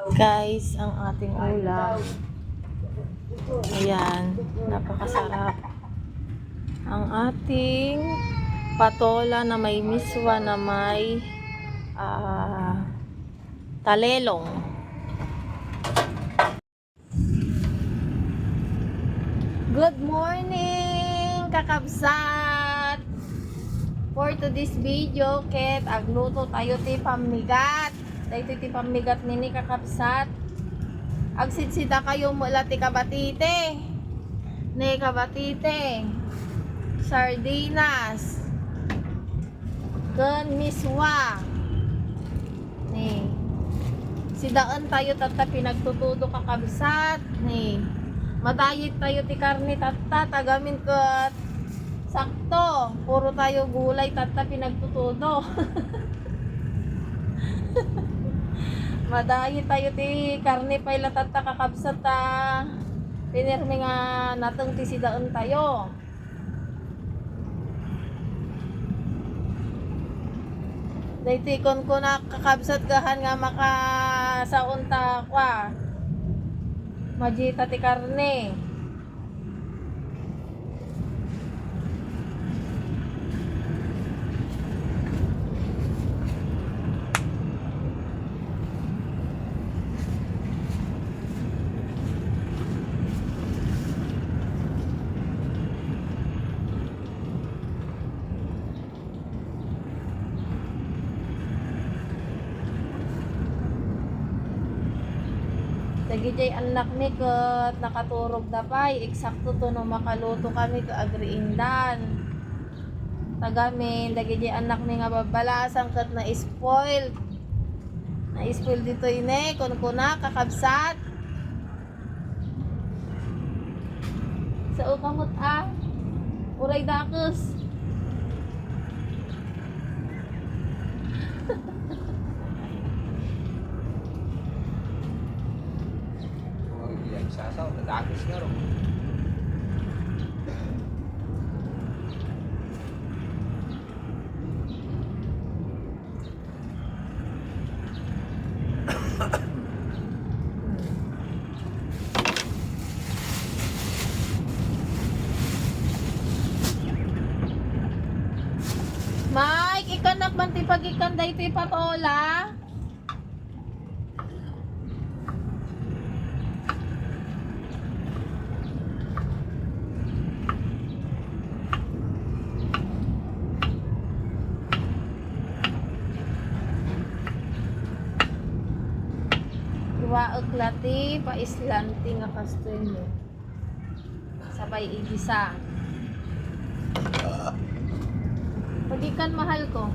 Guys, ang ating ulam. Ayan, napakasarap. Ang ating patola na may miswa na may talelong. Good morning, kakabsat! For today's video, ket agluto tayo ti pamigat. Dahito ti pamigat nini kakabsat. Agsidsida kayo mula ti kabatite. Ne kabatite. Sardinas. Ken miswa. Ne. Sidaan tayo tatta pinagtutudo kakabsat. Ne. Madayit tayo ti karne tatta tagamin ket sakto. Puro tayo gulay tatta pinagtutudo. Madayit tayo ti karne payla tatta kakabsat pinirmi nga nateng ti sidaan tayo. Dayti kon ko na kakabsat gahan nga makasaon ta kwa. Majita ti karne. Dagiti anak ni ket nakaturog da pay eksakto to no makaluto kami to agriindan. Tagamin dagiti anak ni nga babalasan ket na spoil. Na spoil dito ine kun kuna kakabsat. Sa ukamot uray dakes. Sasaw, nagagis nga ro. Mike, ikanak man ti pagikan dayto patola. Iwaag lati pa islanti nga kastoy mo. Sabay igisa. Pagikan mahal ko.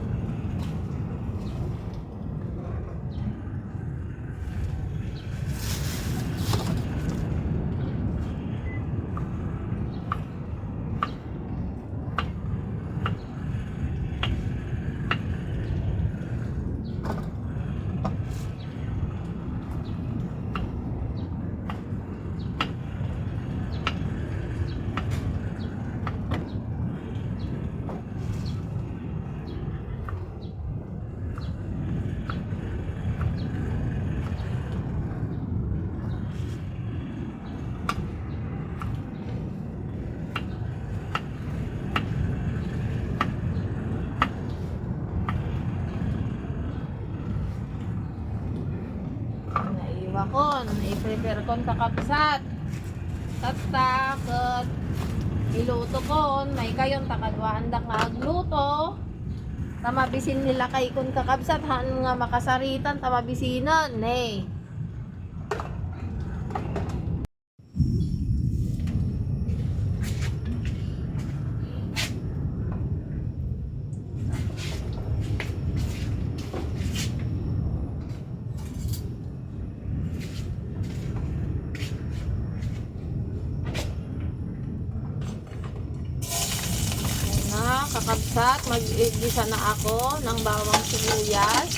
Kon, i-prepare kon kakabsat. Tatta ket iluto kon may kayon takadwaan da nga agluto. Tamabisin nila kay kon kakabsat han nga makasaritan tamabisinan ne. Kakabsat, mag-igisa na ako ng bawang sibuyas.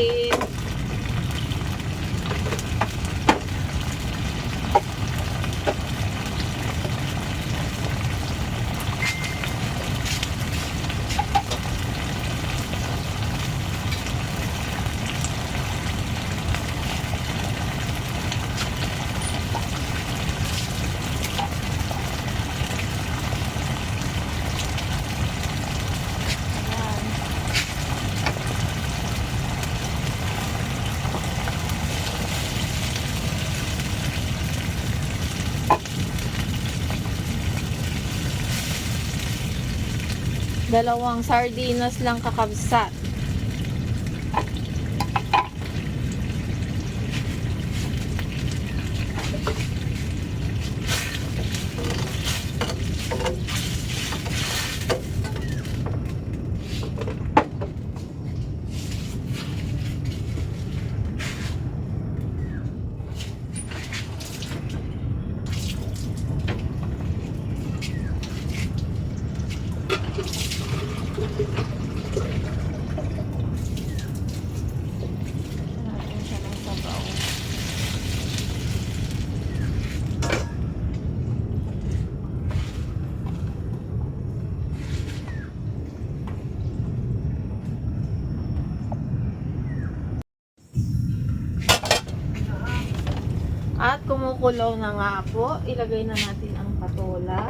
natin. Dalawang sardinas lang kakabsat. Natin siya ng sabaw. At kumukulo na nga po, ilagay na natin ang patola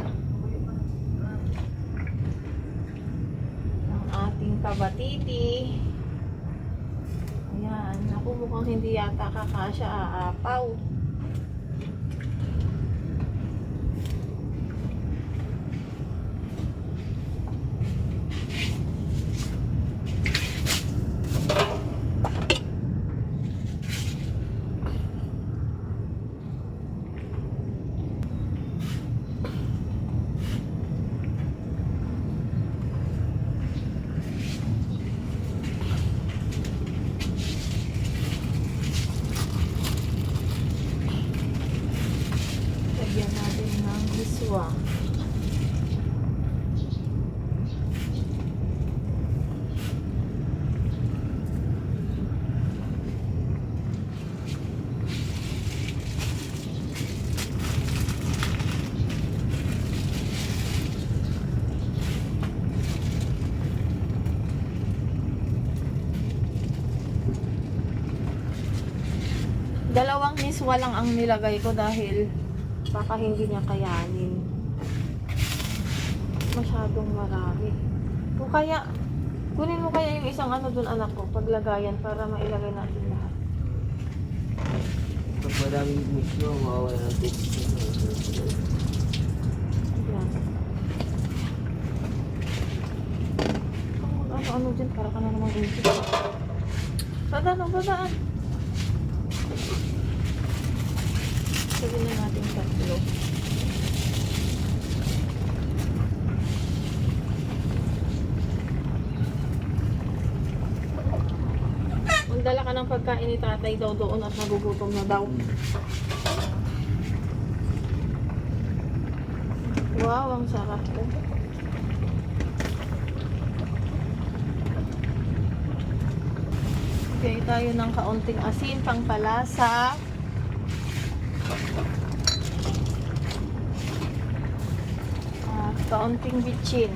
ng ating kabatiti. Ayan, ako mukhang hindi yata kakasya aapaw. Lagyan natin ng hiswa. Dalawang hiswa lang ang nilagay ko dahil baka hindi niya kayanin. Masyadong marami. Kung kaya, kunin mo kaya yung isang ano dun anak ko, paglagayan para mailagay natin lahat. Pag maraming mix mo, mawawala ng tubig. Ayan. Ano dyan, para ka na naman dito. Badaan. Sabihin na natin tatlo. Magdala ka ng pagkain ni tatay daw doon at nagugutom na daw. Wow, ang sarap po. Okay, tayo ng kaunting asin pang palasa. At kaunting bitchin.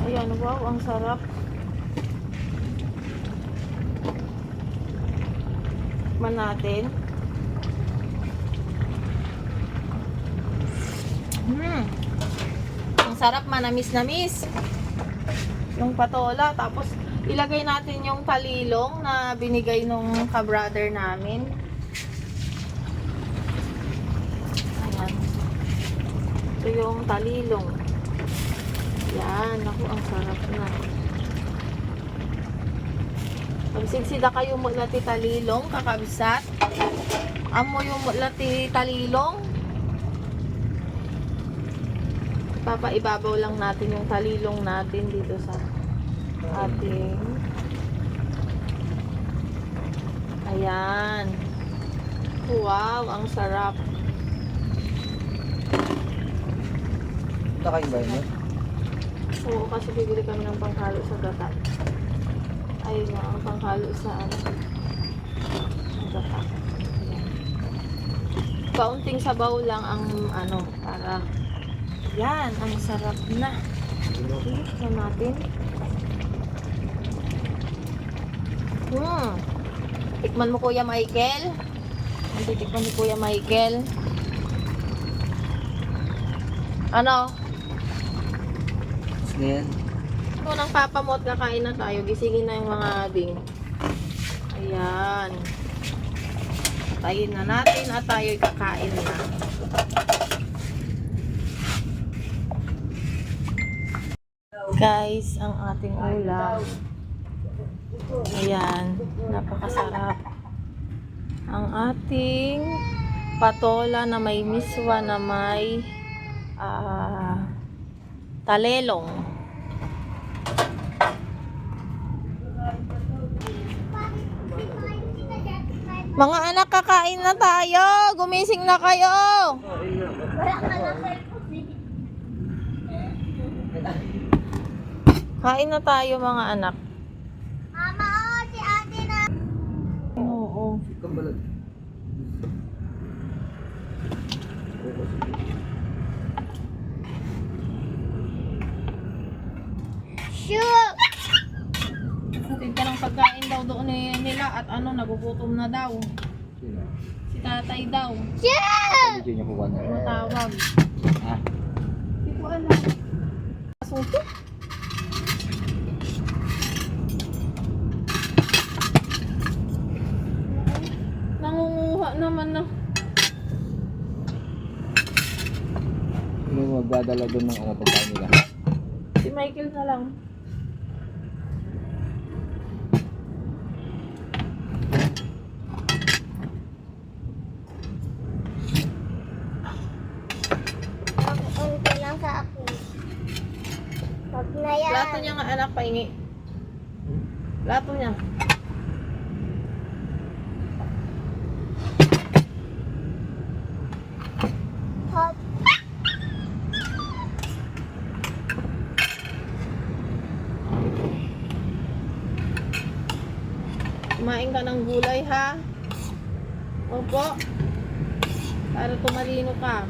Ayan, wow, ang sarap. Man natin. Ang sarap, manamis-namis. Yung patola, tapos ilagay natin yung talilong na binigay nung ka-brother namin. Ayan. Ito yung talilong. Yan, ako ang sarap na. Magsigsida kayo mula ti talilong, kakabsat. Amo yung mula ti talilong. Papaibabaw lang natin yung talilong natin dito sa ating ayan. Wow, ang sarap. Nakain ba yun? Oo, kasi bibili kami ng panghalo sa gata. Ayun nga, ang panghalo sa ano. Ang gata. Ayan. Kaunting sabaw lang ang ano, para yan, ang sarap na. Tingnan natin. Tikman mo Kuya Michael. Ang titikman ni Kuya Michael. Ano? Gusto na yan. Ito ng papa mo at kakain na tayo. Gisingin na yung mga ading. Ayan. Tayin na natin at tayo'y kakain na. Guys, ang ating ulam. Ayan. Napakasarap. Ang ating patola na may miswa na may talelong. Mga anak, kakain na tayo. Gumising na kayo. Kain na tayo mga anak. Mama, oh, si ate na. Oo. Kambalag. Shoot! Hatid ka ng pagkain daw doon nila at ano, nagugutom na daw. Sino? Si tatay daw. Shoot! Hindi niya kukuha na. Matawag. Ha? Hindi ko alam. Asuto? Nangunguha naman na. Sino magdadala doon ng ano pagkain nila? Si Michael na lang. Unti lang sa akin. Pag na yan. Plato niya nga anak, paingi. Plato niya. Hop. Kumain ka ng gulay ha. Opo. Para tumalino ka.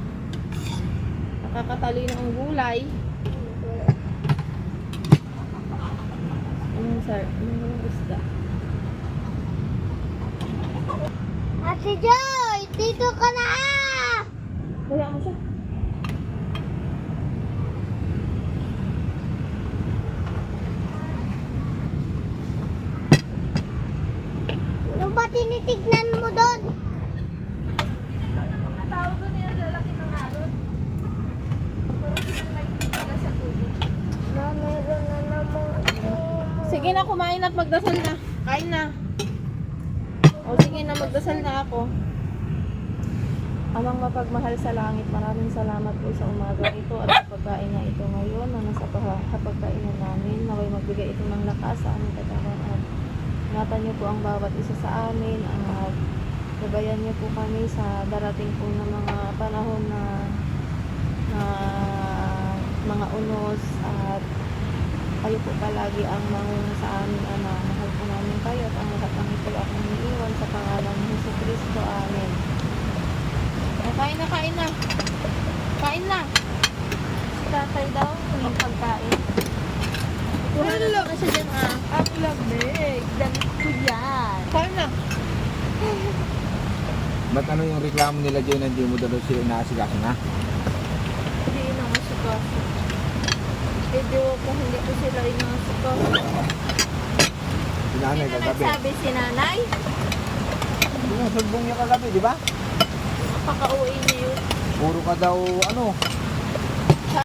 Nakakatalino ang gulay. Sir, ano isda? Ate Joy, dito ka na! Kaya mo siya. Ano ba tinitignan mo doon? Na meron na namang Sige na, kumain at magdasal na. Kain na. O sige na, magdasal na ako. Amang mapagmahal sa langit, maraming salamat po sa umaga ito at sa pagkain na ito ngayon na nasa pagkainan namin. Naway magbigay ito ng lakas sa aming katawan at ingatan niyo po ang bawat isa sa amin at gabayan niyo po kami sa darating po na mga panahon na mga unos at kayo po palagi ang manguna sa amin, Ama. Mahal po namin kayo at ang lahat ng ito akong iniiwan sa pangalan ni Jesucristo. Amen. Kain na, kain na. Kain na. Si tatay daw, yung pagkain. Hello. Na siya dyan, ah. ang lamig. Damit ko yan. Kain na. Ba't ano yung reklamo nila dyan na hindi mo daw sila inaasikaso na? Hindi inangasuka. Video ko, hindi ko sila inangasuka. Si nanay Sino kagabi. nagsabi si nanay? Sinusumbong niya kagabi, di ba? Napaka-uwi niya yun. Puro ka daw, ano,